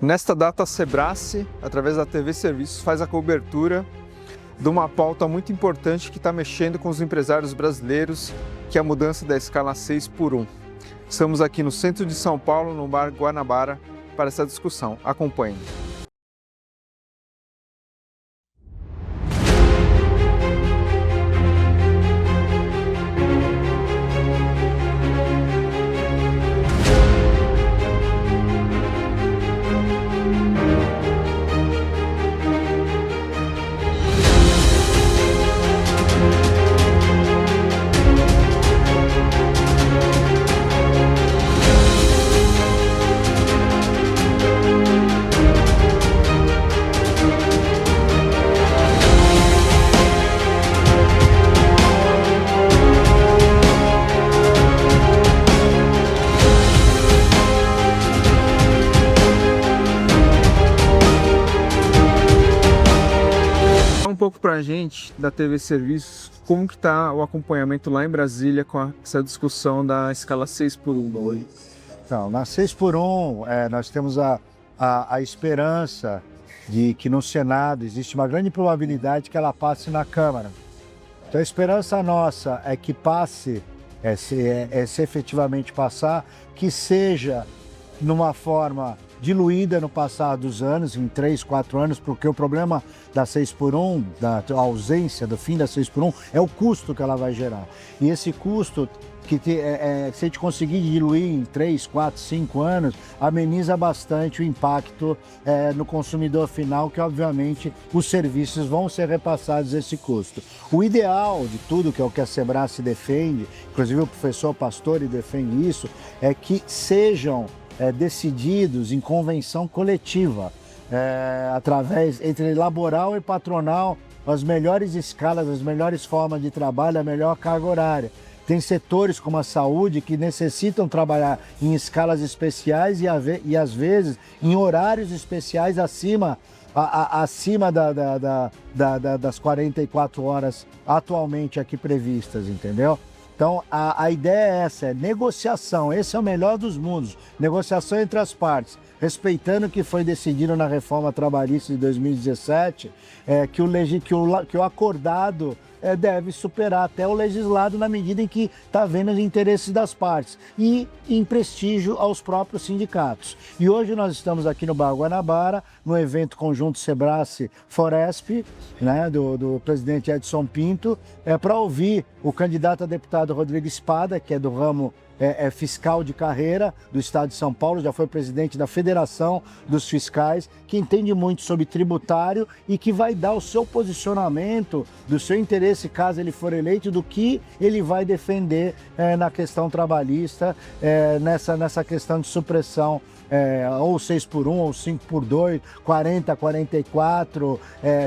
Nesta data, a Sebrae, através da TV Serviços, faz a cobertura de uma pauta muito importante que está mexendo com os empresários brasileiros, que é a mudança da escala 6x1. Estamos aqui no centro de São Paulo, no Bar Guanabara, para essa discussão. Acompanhe. Um pouco para a gente da TV Serviços, como que está o acompanhamento lá em Brasília com essa discussão da escala 6x1? Então, na 6x1, nós temos a esperança de que no Senado existe uma grande probabilidade que ela passe na Câmara. Então a esperança nossa é que passe, se efetivamente passar, que seja numa forma diluída no passar dos anos, em 3, 4 anos, porque o problema da 6x1, da ausência, do fim da 6x1, é o custo que ela vai gerar. E esse custo, se a gente conseguir diluir em 3, 4, 5 anos, ameniza bastante o impacto no consumidor final, que obviamente os serviços vão ser repassados esse custo. O ideal de tudo, que é o que a Sebrae se defende, inclusive o professor Pastore defende isso, é que sejam decididos em convenção coletiva, através entre laboral e patronal, as melhores escalas, as melhores formas de trabalho, a melhor carga horária. Tem setores como a saúde que necessitam trabalhar em escalas especiais e às vezes em horários especiais acima das 44 horas atualmente aqui previstas, entendeu? Então, a ideia é essa, é negociação, esse é o melhor dos mundos, negociação entre as partes, respeitando o que foi decidido na reforma trabalhista de 2017, que o acordado deve superar até o legislado na medida em que está vendo os interesses das partes e em prestígio aos próprios sindicatos. E hoje nós estamos aqui no Bar Guanabara, no evento conjunto Sebrae-Foresp, né, do presidente Edson Pinto, para ouvir o candidato a deputado Rodrigo Espada, que é do ramo fiscal de carreira do Estado de São Paulo, já foi presidente da Federação dos Fiscais, que entende muito sobre tributário e que vai dar o seu posicionamento, do seu interesse, caso ele for eleito, do que ele vai defender na questão trabalhista, nessa questão de supressão, ou 6x1, ou 5x2, 40, 44,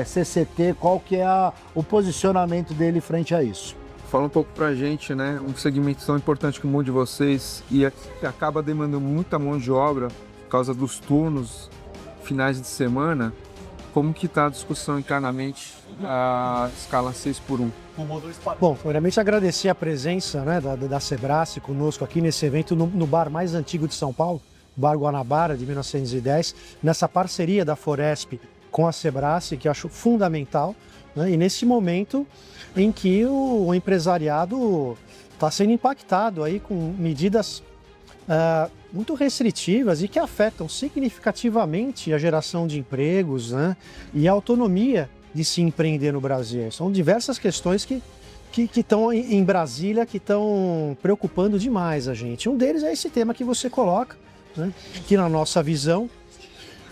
CCT, qual que é o posicionamento dele frente a isso? Fala um pouco pra gente, né, um segmento tão importante como o de vocês e que acaba demandando muita mão de obra por causa dos turnos finais de semana. Como que está a discussão internamente a escala 6x1? Bom, primeiramente agradecer a presença, né, da Sebrae conosco aqui nesse evento no bar mais antigo de São Paulo, Bar Guanabara, de 1910, nessa parceria da Foresp com a Sebrae, que eu acho fundamental, né, e nesse momento em que o empresariado está sendo impactado aí com medidas muito restritivas e que afetam significativamente a geração de empregos, né, e a autonomia de se empreender no Brasil. São diversas questões que estão em Brasília, que estão preocupando demais a gente. Um deles é esse tema que você coloca, né, que na nossa visão,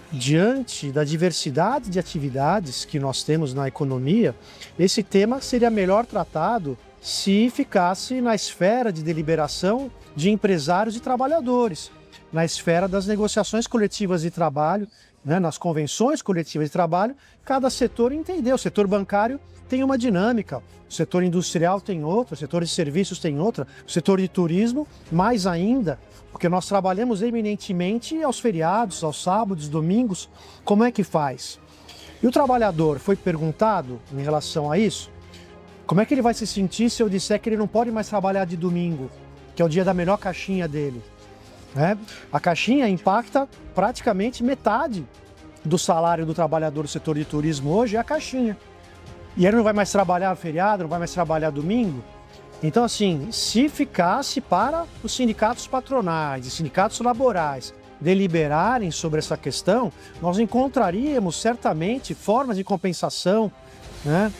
diante da diversidade de atividades que nós temos na economia, esse tema seria melhor tratado se ficasse na esfera de deliberação de empresários e trabalhadores, na esfera das negociações coletivas de trabalho, né, nas convenções coletivas de trabalho. Cada setor entendeu. O setor bancário tem uma dinâmica, o setor industrial tem outra, o setor de serviços tem outra, o setor de turismo mais ainda, porque nós trabalhamos eminentemente aos feriados, aos sábados, domingos. Como é que faz? E o trabalhador foi perguntado em relação a isso, como é que ele vai se sentir se eu disser que ele não pode mais trabalhar de domingo, que é o dia da melhor caixinha dele? né? A caixinha impacta praticamente metade do salário do trabalhador do setor de turismo hoje, é a caixinha. E ele não vai mais trabalhar feriado, não vai mais trabalhar domingo. Então, assim, se ficasse para os sindicatos patronais e sindicatos laborais deliberarem sobre essa questão, nós encontraríamos certamente formas de compensação, né,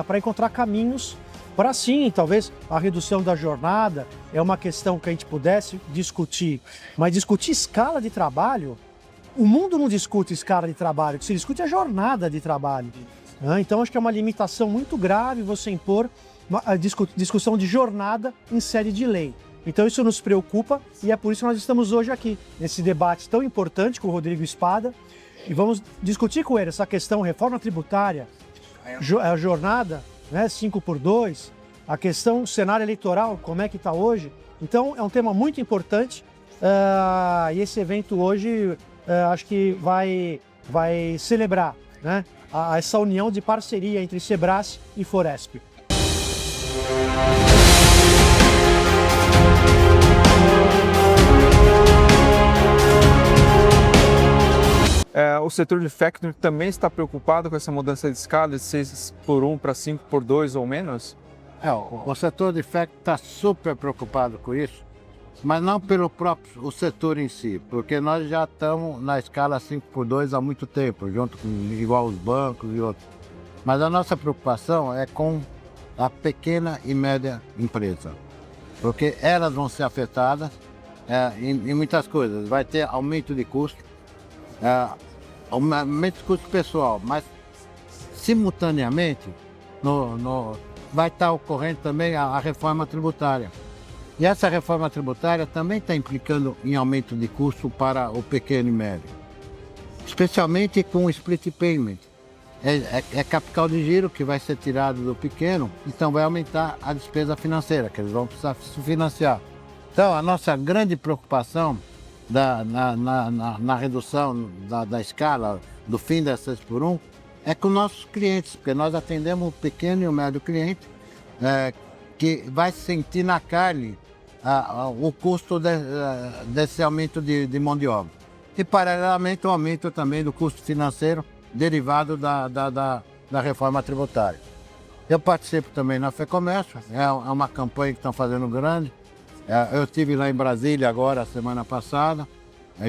para encontrar caminhos para sim, talvez a redução da jornada é uma questão que a gente pudesse discutir, mas discutir escala de trabalho, o mundo não discute escala de trabalho, o que se discute é jornada de trabalho. Né? Então acho que é uma limitação muito grave você impor uma discussão de jornada em série de lei. Então isso nos preocupa e é por isso que nós estamos hoje aqui, nesse debate tão importante com o Rodrigo Spada, e vamos discutir com ele essa questão, reforma tributária, a jornada, né, 5x2, a questão cenário eleitoral, como é que está hoje. Então é um tema muito importante e esse evento hoje acho que vai celebrar, né, essa união de parceria entre Sebrae e Foresp. O setor de factoring também está preocupado com essa mudança de escala de 6x1 para 5x2 ou menos? O setor de factoring está super preocupado com isso, mas não pelo próprio o setor em si, porque nós já estamos na escala 5x2 há muito tempo, junto com igual os bancos e outros. Mas a nossa preocupação é com a pequena e média empresa, porque elas vão ser afetadas em muitas coisas. Vai ter aumento de custo, aumento de custo pessoal, mas simultaneamente vai estar ocorrendo também a reforma tributária. E essa reforma tributária também está implicando em aumento de custo para o pequeno e médio, especialmente com o split payment. É capital de giro que vai ser tirado do pequeno, então vai aumentar a despesa financeira, que eles vão precisar se financiar. Então a nossa grande preocupação na redução da escala, do fim da 6x1, é com nossos clientes, porque nós atendemos o pequeno e o médio cliente, que vai sentir na carne o custo desse aumento de mão de obra. E, paralelamente, o aumento também do custo financeiro derivado da reforma tributária. Eu participo também na FEComércio, é uma campanha que estão fazendo grande. Eu estive lá em Brasília agora, semana passada,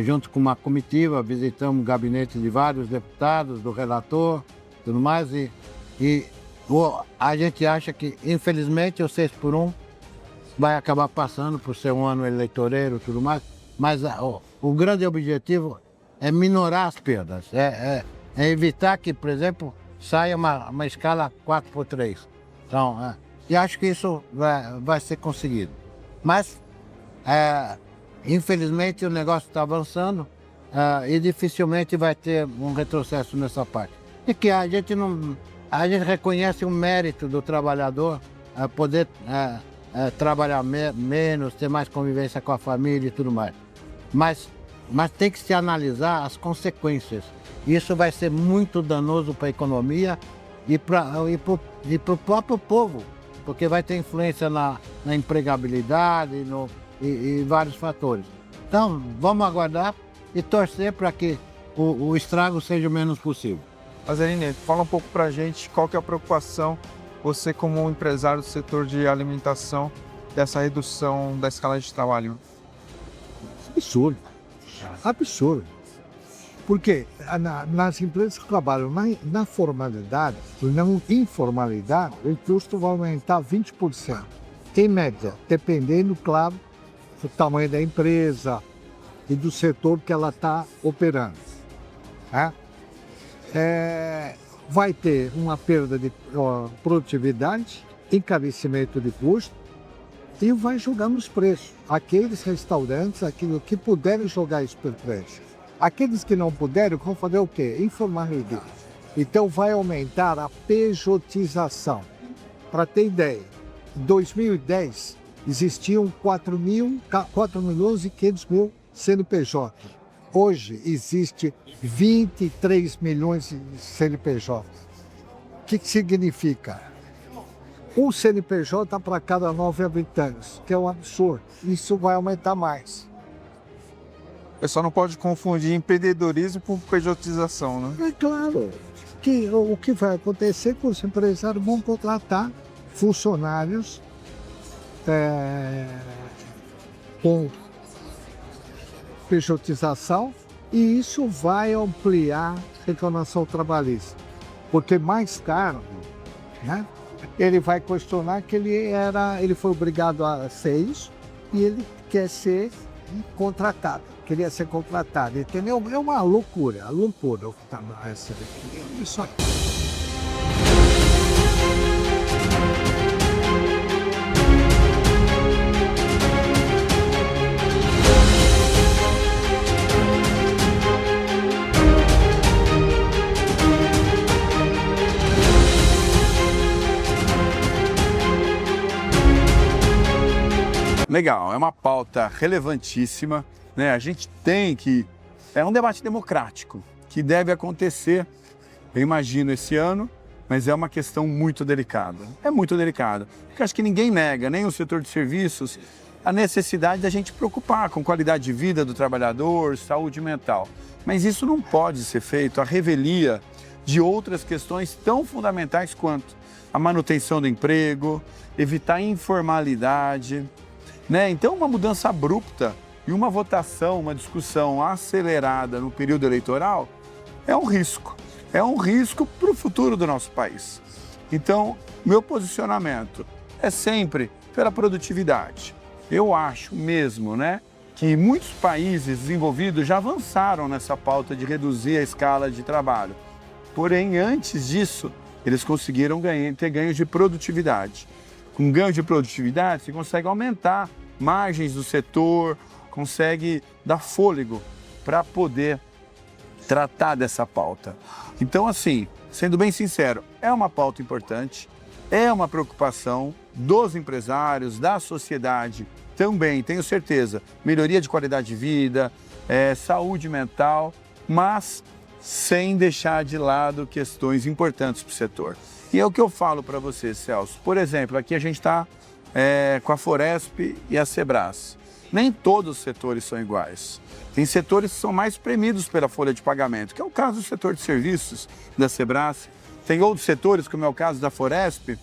junto com uma comitiva, visitamos o gabinete de vários deputados, do relator, tudo mais, e a gente acha que, infelizmente, o 6x1 vai acabar passando por ser um ano eleitoreiro e tudo mais, mas o grande objetivo é minorar as perdas, é evitar que, por exemplo, saia uma escala 4x3. Então, e acho que isso vai ser conseguido. Mas, infelizmente, o negócio está avançando e dificilmente vai ter um retrocesso nessa parte. E que a gente reconhece o mérito do trabalhador poder trabalhar menos, ter mais convivência com a família e tudo mais. Mas tem que se analisar as consequências. Isso vai ser muito danoso para a economia e para o próprio povo, porque vai ter influência na empregabilidade e vários fatores. Então, vamos aguardar e torcer para que o estrago seja o menos possível. Azaline, fala um pouco para a gente qual que é a preocupação, você como empresário do setor de alimentação, dessa redução da escala de trabalho. Absurdo. Absurdo. Porque nas empresas que trabalham na formalidade e na informalidade, o custo vai aumentar 20%. Em média, dependendo, claro, do tamanho da empresa e do setor que ela está operando. Vai ter uma perda de produtividade, encarecimento de custo e vai jogar nos preços. Aqueles restaurantes, aquilo que puderem jogar isso por preço. Aqueles que não puderem vão fazer o quê? Informalidade. Então vai aumentar a pejotização. Para ter ideia, em 2010 existiam 4.500.000 CNPJ. Hoje existe 23 milhões de CNPJ. O que significa? Um CNPJ para cada 9 habitantes, que é um absurdo. Isso vai aumentar mais. Eu só não pode confundir empreendedorismo com pejotização, né? É claro que o que vai acontecer é que os empresários vão contratar funcionários com pejotização e isso vai ampliar a reclamação trabalhista. Porque mais caro, né? Ele vai questionar que ele foi obrigado a ser isso e ele quer ser contratado, queria ser contratado, entendeu? É uma loucura o que está nessa aqui. Isso aqui. Legal, é uma pauta relevantíssima, né? A gente tem que... É um debate democrático que deve acontecer, eu imagino, esse ano, mas é uma questão muito delicada. É muito delicada, porque acho que ninguém nega, nem o setor de serviços, a necessidade da gente preocupar com qualidade de vida do trabalhador, saúde mental. Mas isso não pode ser feito à revelia de outras questões tão fundamentais quanto a manutenção do emprego, evitar informalidade, né? Então, uma mudança abrupta e uma votação, uma discussão acelerada no período eleitoral é um risco. É um risco para o futuro do nosso país. Então, meu posicionamento é sempre pela produtividade. Eu acho mesmo, né, que muitos países desenvolvidos já avançaram nessa pauta de reduzir a escala de trabalho. Porém, antes disso, eles conseguiram ter ganhos de produtividade. Com ganho de produtividade, você consegue aumentar margens do setor, consegue dar fôlego para poder tratar dessa pauta. Então, assim, sendo bem sincero, é uma pauta importante, é uma preocupação dos empresários, da sociedade também, tenho certeza, melhoria de qualidade de vida, saúde mental, mas sem deixar de lado questões importantes para o setor. E é o que eu falo para você, Celso. Por exemplo, aqui a gente está com a Foresp e a Sebrae. Nem todos os setores são iguais. Tem setores que são mais premidos pela folha de pagamento, que é o caso do setor de serviços da Sebrae. Tem outros setores, como é o caso da Foresp,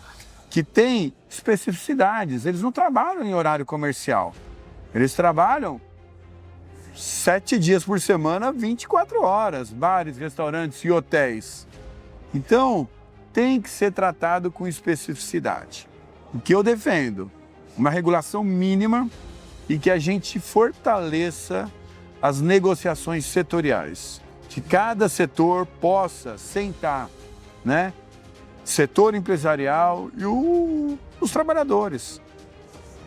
que tem especificidades. Eles não trabalham em horário comercial. Eles trabalham 7 dias por semana, 24 horas, bares, restaurantes e hotéis. Então, tem que ser tratado com especificidade. O que eu defendo? Uma regulação mínima e que a gente fortaleça as negociações setoriais. Que cada setor possa sentar, né? Setor empresarial e os trabalhadores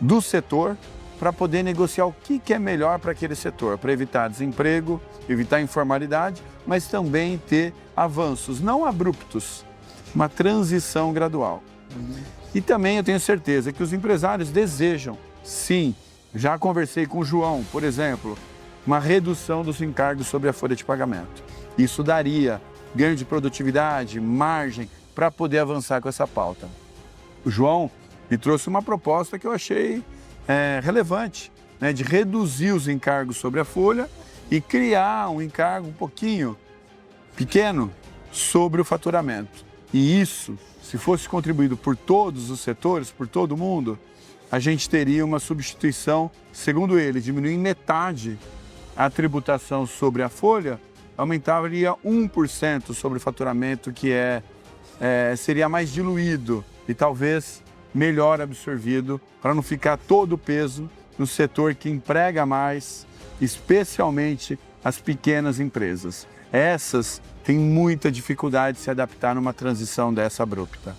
do setor para poder negociar o que é melhor para aquele setor, para evitar desemprego, evitar informalidade, mas também ter avanços não abruptos, uma transição gradual. E também eu tenho certeza que os empresários desejam, sim, já conversei com o João, por exemplo, uma redução dos encargos sobre a folha de pagamento. Isso daria ganho de produtividade, margem, para poder avançar com essa pauta. O João me trouxe uma proposta que eu achei relevante, né, de reduzir os encargos sobre a folha e criar um encargo um pouquinho pequeno sobre o faturamento. E isso, se fosse contribuído por todos os setores, por todo mundo, a gente teria uma substituição, segundo ele, diminuir em metade a tributação sobre a folha, aumentaria 1% sobre o faturamento, que seria mais diluído e talvez melhor absorvido, para não ficar todo o peso no setor que emprega mais, especialmente as pequenas empresas. Essas têm muita dificuldade de se adaptar numa transição dessa abrupta.